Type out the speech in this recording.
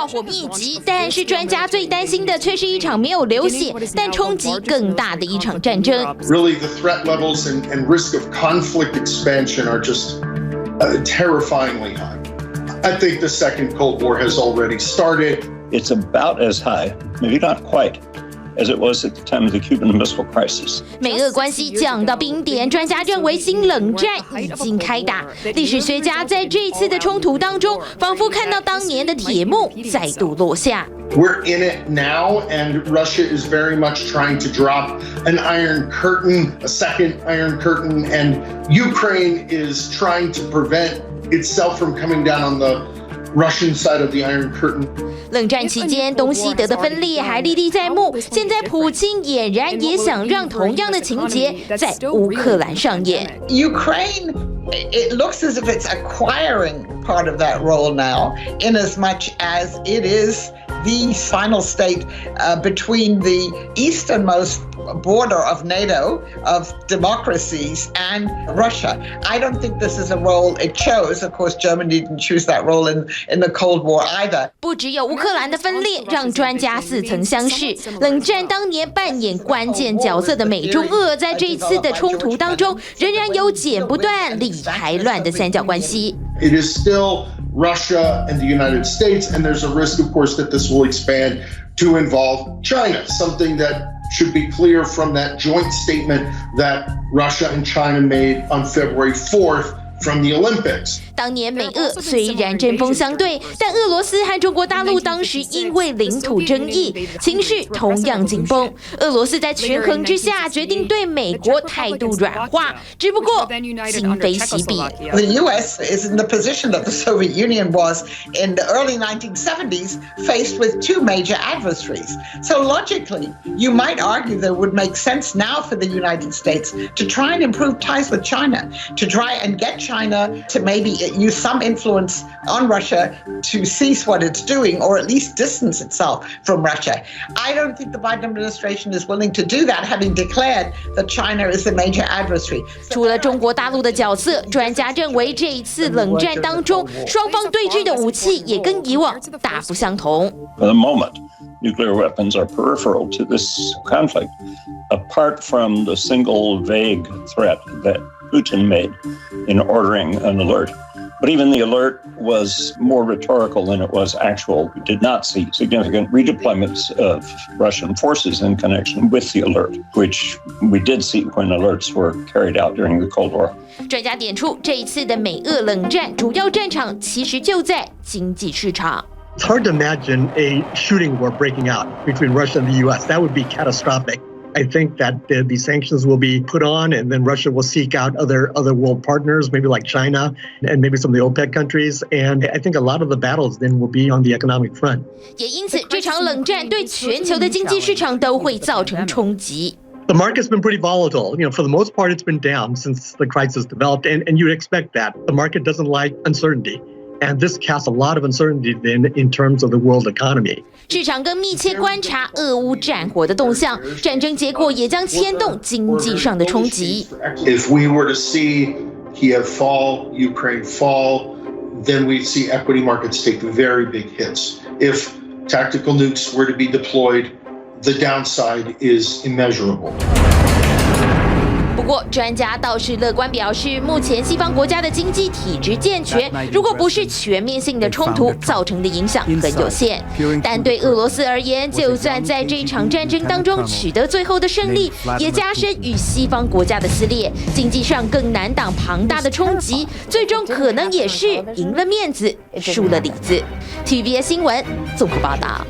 炮火密集，但是专家最担心的却是一场没有流血，但冲击更大的一场战争。Really, the threat levels and risk of conflict expansion are just terrifyingly high. I think the second Cold War has already started. It's about as high, maybe not quite, as it was at the time of the Cuban Missile Crisis. 美俄关系降到冰点，专家认为新冷战已经开打。历史学家在这一次的冲突当中，仿佛看到当年的铁幕再度落下。We're in it now, and Russia is very much trying to drop an iron curtain, a second iron curtain, and Ukraine is trying to prevent itself from coming down on the Russian side of the Iron Curtain. 冷战期间，东西德的分裂还历历在目。现在，普京俨然也想让同样的情节在乌克兰上演。Ukraine, it looks as if it's acquiring part of that role now, in as much as it is the final state between the easternmost border of NATO, of democracies, and Russia. I don't think this is a role it chose. Of course, Germany didn't choose that role in the Cold War either. 不只有乌克兰的分裂，让专家似曾相识。冷战当年扮演关键角色的美中俄，在这一次的冲突当中，仍然有剪不断、理还乱的三角关系。It is still Russia and the United States, and there's a risk, of course, that this will expand to involve China, something that should be clear from that joint statement that Russia and China made on February 4th from the Olympics. 当年美俄虽然针锋相对，但俄罗斯和中国大陆当时因为领土争议，情绪同样紧绷。俄罗斯在权衡之下，决定对美国态度软化，只不过今非昔比。The U.S. is in the position that the Soviet Union was in the early 1970s, faced with two major adversaries. So logically, you might argue that it would make sense now for the United States to try and improve ties with China, to try and get China to maybe use some influence on Russia to cease what it's doing, or at least distance itself from Russia. I don't think the Biden administration is willing to do that, having declared that China is the major adversary. 除了中国大陆的角色，专家认为这一次冷战当中，双方对峙的武器也跟以往大不相同。For the moment, nuclear weapons are peripheral to this conflict, apart from the single vague threat that Putin made in ordering an alert. But even the alert was more rhetorical than it was actual. We did not see significant redeployments of Russian forces in connection with the alert, which we did see when alerts were carried out during the Cold War. 专家点出，这一次的美俄冷战主要战场其实就在经济市场。It's hard to imagine a shooting war breaking out between Russia and the U.S. That would be catastrophic. I think that the sanctions will be put on, and then Russia will seek out other world partners, maybe like China and maybe some of the OPEC countries. And I think a lot of the battles then will be on the economic front. 也因此，这场冷战对全球的经济市场都会造成冲击。The market's been pretty volatile. For the most part, it's been down since the crisis developed, and you'd expect that. The market doesn't like uncertainty. And this casts a lot of uncertainty then in terms of the world economy. 市场更密切观察俄乌战火的动向，战争结果也将牵动经济上的冲击。If we were to see Kiev fall, Ukraine fall, then we'd see equity markets take very big hits. If tactical nukes were to be deployed, the downside is immeasurable. 不过，专家倒是乐观表示，目前西方国家的经济体制健全，如果不是全面性的冲突，造成的影响很有限。但对俄罗斯而言，就算在这场战争当中取得最后的胜利，也加深与西方国家的撕裂，经济上更难挡庞大的冲击，最终可能也是赢了面子，输了里子。TVBS 新闻综合报道。